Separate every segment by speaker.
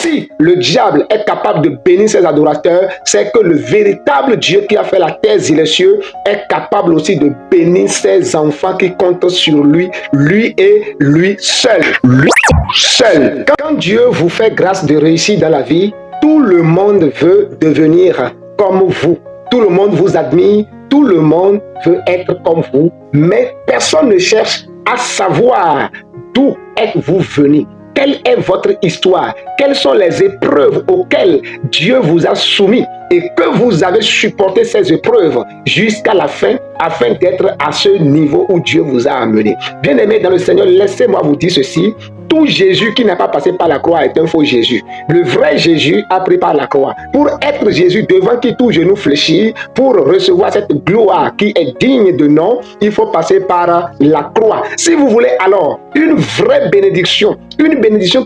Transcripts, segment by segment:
Speaker 1: Si le diable est capable de bénir ses adorateurs, c'est que le véritable Dieu qui a fait la terre et les cieux est capable aussi de bénir ses enfants qui comptent sur lui, lui et lui seul. Lui seul. Quand Dieu vous fait grâce de réussir dans la vie, tout le monde veut devenir comme vous. Tout le monde vous admire, tout le monde veut être comme vous, mais personne ne cherche à savoir d'où êtes-vous venu. Quelle est votre histoire? Quelles sont les épreuves auxquelles Dieu vous a soumis et que vous avez supporté ces épreuves jusqu'à la fin afin d'être à ce niveau où Dieu vous a amené. Bien-aimés dans le Seigneur, laissez-moi vous dire ceci. Tout Jésus qui n'est pas passé par la croix est un faux Jésus. Le vrai Jésus a pris par la croix. Pour être Jésus devant qui tout genou fléchit, pour recevoir cette gloire qui est digne de nom, il faut passer par la croix. Si vous voulez alors une vraie bénédiction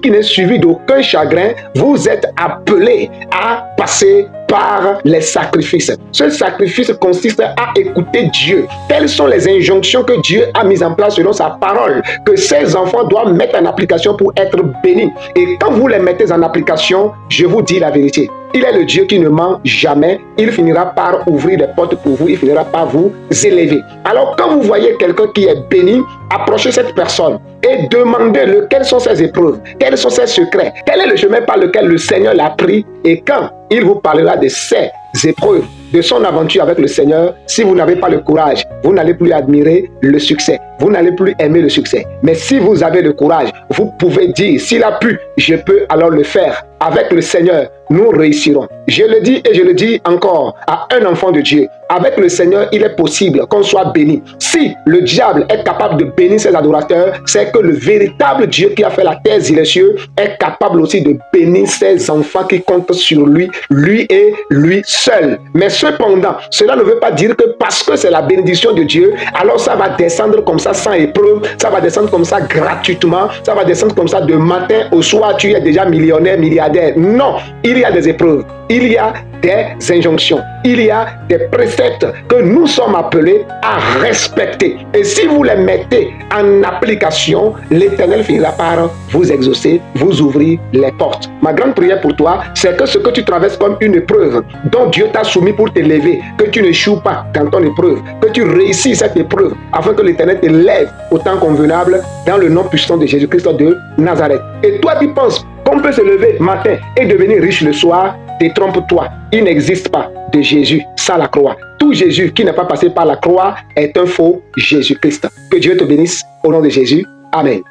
Speaker 1: qui n'est suivie d'aucun chagrin, vous êtes appelé à passer par les sacrifices. Ce sacrifice consiste à écouter Dieu. Quelles sont les injonctions que Dieu a mises en place selon sa parole, que ses enfants doivent mettre en application pour être bénis. Et quand vous les mettez en application, je vous dis la vérité. Il est le Dieu qui ne ment jamais. Il finira par ouvrir les portes pour vous. Il finira par vous élever. Alors, quand vous voyez quelqu'un qui est béni, approchez cette personne et demandez-le quelles sont ses épreuves, quels sont ses secrets, quel est le chemin par lequel le Seigneur l'a pris. Et quand il vous parlera de ses épreuves, de son aventure avec le Seigneur, si vous n'avez pas le courage, vous n'allez plus admirer le succès. Vous n'allez plus aimer le succès. Mais si vous avez le courage, vous pouvez dire, s'il a pu, je peux alors le faire. Avec le Seigneur, nous réussirons. Je le dis et je le dis encore à un enfant de Dieu. Avec le Seigneur, il est possible qu'on soit béni. Si le diable est capable de bénir ses adorateurs, c'est que le véritable Dieu qui a fait la terre et les cieux est capable aussi de bénir ses enfants qui comptent sur lui, lui et lui seul. Mais cependant, cela ne veut pas dire que parce que c'est la bénédiction de Dieu, alors ça va descendre comme ça sans épreuve, ça va descendre comme ça gratuitement, ça va descendre comme ça de matin au soir, tu es déjà millionnaire, milliardaire. Non, il y a des épreuves, il y a des injonctions, il y a des préceptes que nous sommes appelés à respecter. Et si vous les mettez en application, l'Éternel finira par vous exaucer, vous ouvrir les portes. Ma grande prière pour toi, c'est que ce que tu traverses comme une épreuve, dont Dieu t'a soumis pour t'élever, que tu n'échoues pas dans ton épreuve, que tu réussis cette épreuve, afin que l'Éternel t'élève au temps convenable, dans le nom puissant de Jésus-Christ de Nazareth. Et toi qui penses qu'on peut se lever matin et devenir riche le soir, détrompe-toi. Il n'existe pas de Jésus sans la croix. Tout Jésus qui n'est pas passé par la croix est un faux Jésus-Christ. Que Dieu te bénisse au nom de Jésus. Amen.